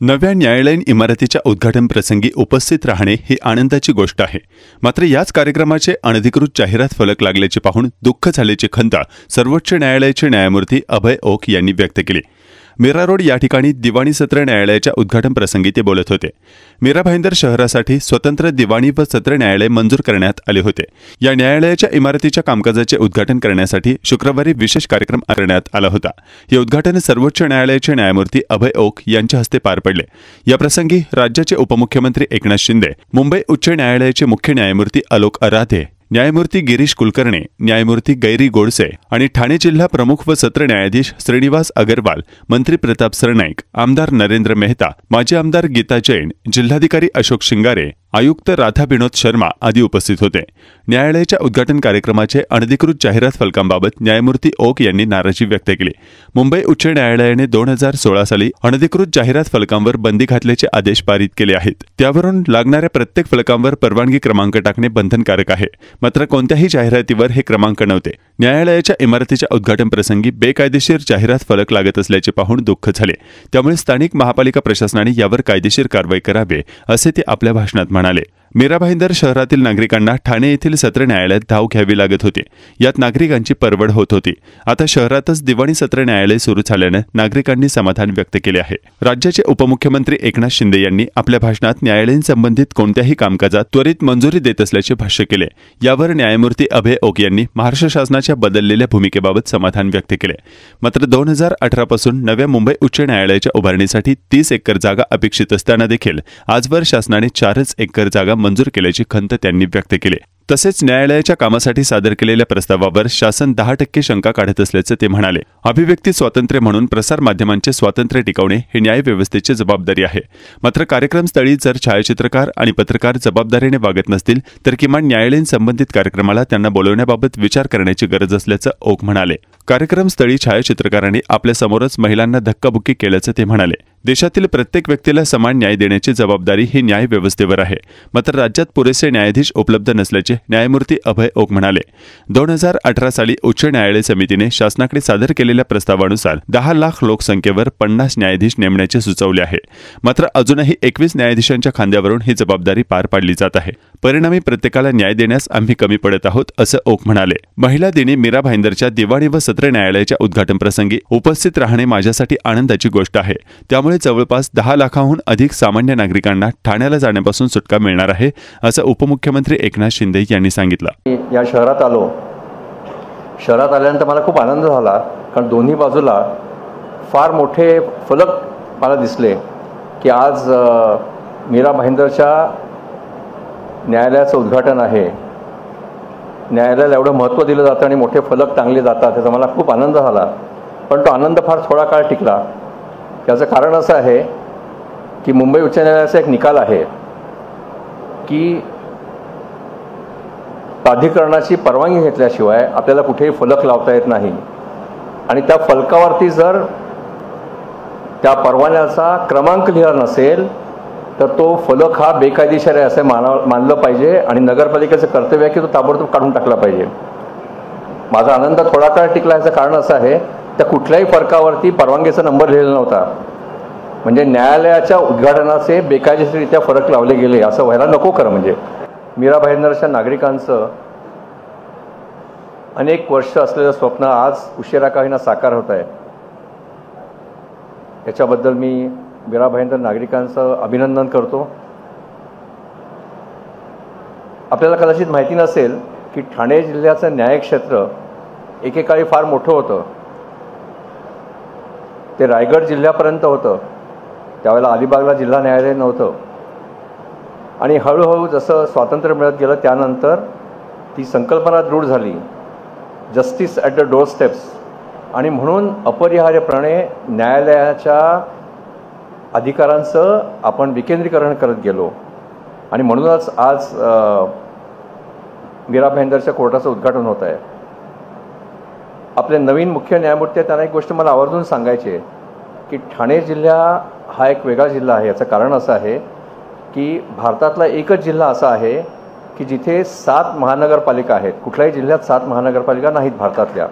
नव्या न्यायालयीन इमारतीच्या उद्घाटन प्रसंगी उपस्थित राहणे ही आनंदाची गोष्ट आहे। मात्र याच कार्यक्रमाचे अनधिकृत जाहिरात फलक लागल्याचे पाहून दुःख झाल्याची खंत सर्वोच्च न्यायालयाचे न्यायमूर्ती अभय ओक यांनी व्यक्त केली। मीरा रोड या ठिकाणी दिवाणी सत्र न्यायालयाच्या उद्घाटन प्रसंगी ते बोलत होते। मीरा भाईंदर शहरासाठी स्वतंत्र दिवाणी व सत्र न्यायालय मंजूर करण्यात आले होते। या न्यायालयाच्या इमारतीच्या कामकाजाचे उद्घाटन करण्यासाठी शुक्रवारी विशेष कार्यक्रम करण्यात आला होता। हे उद्घाटन सर्वोच्च न्यायालयाचे न्यायमूर्ती अभय ओक यांच्या हस्ते पार पडले। या प्रसंगी राज्याचे उपमुख्यमंत्री एकनाथ शिंदे, मुंबई उच्च न्यायालयाचे मुख्य न्यायमूर्ती आलोक आराधे, न्यायमूर्ती गिरीश कुलकर्णी, न्यायमूर्ती गैरी गोडसे आणि ठाणे जिल्हा प्रमुख व सत्र न्यायाधीश श्रीनिवास अगरवाल, मंत्री प्रताप सरनाईक, आमदार नरेंद्र मेहता, माजी आमदार गीता जैन, जिल्हाधिकारी अशोक शिंगारे, आयुक्त राधा विनोद शर्मा आदी उपस्थित होते। न्यायालयाच्या उद्घाटन कार्यक्रमाचे अनधिकृत जाहिरात फलकांबाबत न्यायमूर्ती ओक यांनी नाराजी व्यक्त केली। मुंबई उच्च न्यायालयाने 2016 साली अनधिकृत जाहिरात फलकांवर बंदी घातल्याचे आदेश पारित केले आहेत। त्यावरून लागणाऱ्या प्रत्येक फलकांवर परवानगी क्रमांक टाकणे बंधनकारक आहे। मात्र कोणत्याही जाहिरातीवर हे क्रमांक नव्हते। न्यायालयाच्या इमारतीच्या उद्घाटन प्रसंगी बेकायदेशीर जाहिरात फलक लागत असल्याचे पाहून दुःख झाले। त्यामुळे स्थानिक महापालिका प्रशासनाने यावर कायदेशीर कारवाई करावी असे ते आपल्या भाषणात म्हणाले। मीरा भाईंदर शहरातील नागरिकांना ठाणे येथील सत्र न्यायालयात धाव घ्यावी लागत होती। यात नागरिकांची परवड होत होती। आता शहरातच दिवाणी सत्र न्यायालय सुरू झाल्याने नागरिकांनी समाधान व्यक्त केले आहे। राज्याचे उपमुख्यमंत्री एकनाथ शिंदे यांनी आपल्या भाषणात न्यायालयीन संबंधित कोणत्याही कामकाजात त्वरित मंजुरी देत असल्याचे भाष्य केले। यावर न्यायमूर्ती अभय ओक यांनी महाराष्ट्र शासनाच्या बदललेल्या भूमिकेबाबत समाधान व्यक्त केले। मात्र 2018 पासून नव्या मुंबई उच्च न्यायालयाच्या उभारणीसाठी 30 एकर जागा अपेक्षित असताना देखील आजवर शासनाने 4 एकर जागा मंजूर केल्याची खंत त्यांनी व्यक्त केली। तसेच न्यायालयाच्या कामासाठी सादर केलेल्या प्रस्तावावर शासन 10% शंका काढत असल्याचे ते म्हणाले। अभिव्यक्ती स्वातंत्र्य म्हणून प्रसार माध्यमांचे स्वातंत्र्य टिकवणे हे न्यायव्यवस्थेची जबाबदारी आहे। मात्र कार्यक्रमस्थळी जर छायाचित्रकार आणि पत्रकार जबाबदारीने वागत नसतील तर किमान न्यायालयीन संबंधित कार्यक्रमाला त्यांना बोलवण्याबाबत विचार करण्याची गरज असल्याचं ओक म्हणाले। कार्यक्रमस्थळी छायाचित्रकारांनी आपल्या समोरच महिलांना धक्काबुक्की केल्याचं ते म्हणाले। देशातील प्रत्येक व्यक्तीला समान न्याय देण्याची जबाबदारी ही न्यायव्यवस्थेवर आहे। मात्र राज्यात पुरेसे न्यायाधीश उपलब्ध नसल्याचे न्यायमूर्ती अभय ओक म्हणाले। 2018 साली उच्च न्यायालय समितीने शासनाकडे सादर केलेल्या प्रस्तावानुसार 10 लाख लोकसंख्येवर 50 न्यायाधीश नेमण्याचे सुचवले आहे। मात्र अजूनही 21 न्यायाधीशांच्या खांद्यावरून ही जबाबदारी पार पाडली जात आहे। परिणामी प्रत्येकाला न्याय देण्यास आम्ही कमी पडत आहोत असं ओक म्हणाले। महिला दिनी मीरा भाईंदरच्या दिवाणी व सत्र न्यायालयाच्या उद्घाटन प्रसंगी उपस्थित राहणे माझ्यासाठी आनंदाची गोष्ट आहे। त्यामुळे जवळपास 10 लाखांहून अधिक सामान्य नागरिकांना ठाण्याला जाण्यापासून सुटका मिळणार आहे असं उपमुख्यमंत्री एकनाथ शिंदे यांनी सांगितलं। या शहरात आलो। शहरात आल्यानंतर मला खूप आनंद झाला, कारण दोन्ही बाजूला फार मोठे फलक मला दिसले की आज मीरा भाईंदरच्या न्यायालयाचं उद्घाटन आहे। न्यायालयाला एवढं महत्त्व दिलं जातं आणि मोठे फलक टांगले जातात, त्याचा मला खूप आनंद झाला। पण तो आनंद फार थोडा काळ टिकला। याचं कारण असं आहे की मुंबई उच्च न्यायालयाचा एक निकाल आहे की प्राधिकरणाची परवानगी घेतल्याशिवाय आपल्याला कुठेही फलक लावता येत नाही। आणि त्या फलकावरती जर त्या परवान्याचा क्रमांक लिहिला नसेल तर तो फलक हा बेकायदेशीर आहे असे मानलं पाहिजे आणि नगरपालिकेचं कर्तव्य आहे की तो ताबडतोब काढून टाकला पाहिजे। माझा आनंद थोडा काळ टिकला याचं कारण असं आहे, त्या कुठल्याही फलकावरती परवानगीचा नंबर लिहिलेला नव्हता। म्हणजे न्यायालयाच्या उद्घाटनाचे बेकायदेशीररित्या फलक लावले गेले असं व्हायला नको खरं। म्हणजे मीरा भाईंदरच्या नागरिकांचं अनेक वर्ष असलेलं स्वप्न आज उशिरा का होईना साकार होत आहे। याच्याबद्दल मी मीरा भाईंदर नागरिकांचं अभिनंदन करतो। आपल्याला कदाचित माहिती नसेल की ठाणे जिल्ह्याचं न्यायक्षेत्र एकेकाळी फार मोठं होतं। ते रायगड जिल्ह्यापर्यंत होतं। त्यावेळेला अलिबागला जिल्हा न्यायालय नव्हतं आणि हळूहळू जसं स्वातंत्र्य मिळत गेलं त्यानंतर ती संकल्पना दृढ झाली, justice at the door steps. आणि म्हणून अपरिहार्यपणे न्यायालयाच्या अधिकारांचं आपण विकेंद्रीकरण करत गेलो आणि म्हणूनच आज मीरा भाईंदरच्या कोर्टाचं उद्घाटन होत आहे। आपले नवीन मुख्य न्यायमूर्ती त्यांना एक गोष्ट मला आवर्जून सांगायची आहे की ठाणे जिल्हा हा एक वेगळा जिल्हा आहे। याचं कारण असं आहे की भारतातला एकच जिल्हा असा आहे की जिथे 7 महानगरपालिका आहेत। कुठल्याही जिल्ह्यात 7 महानगरपालिका नाहीत भारतातल्या।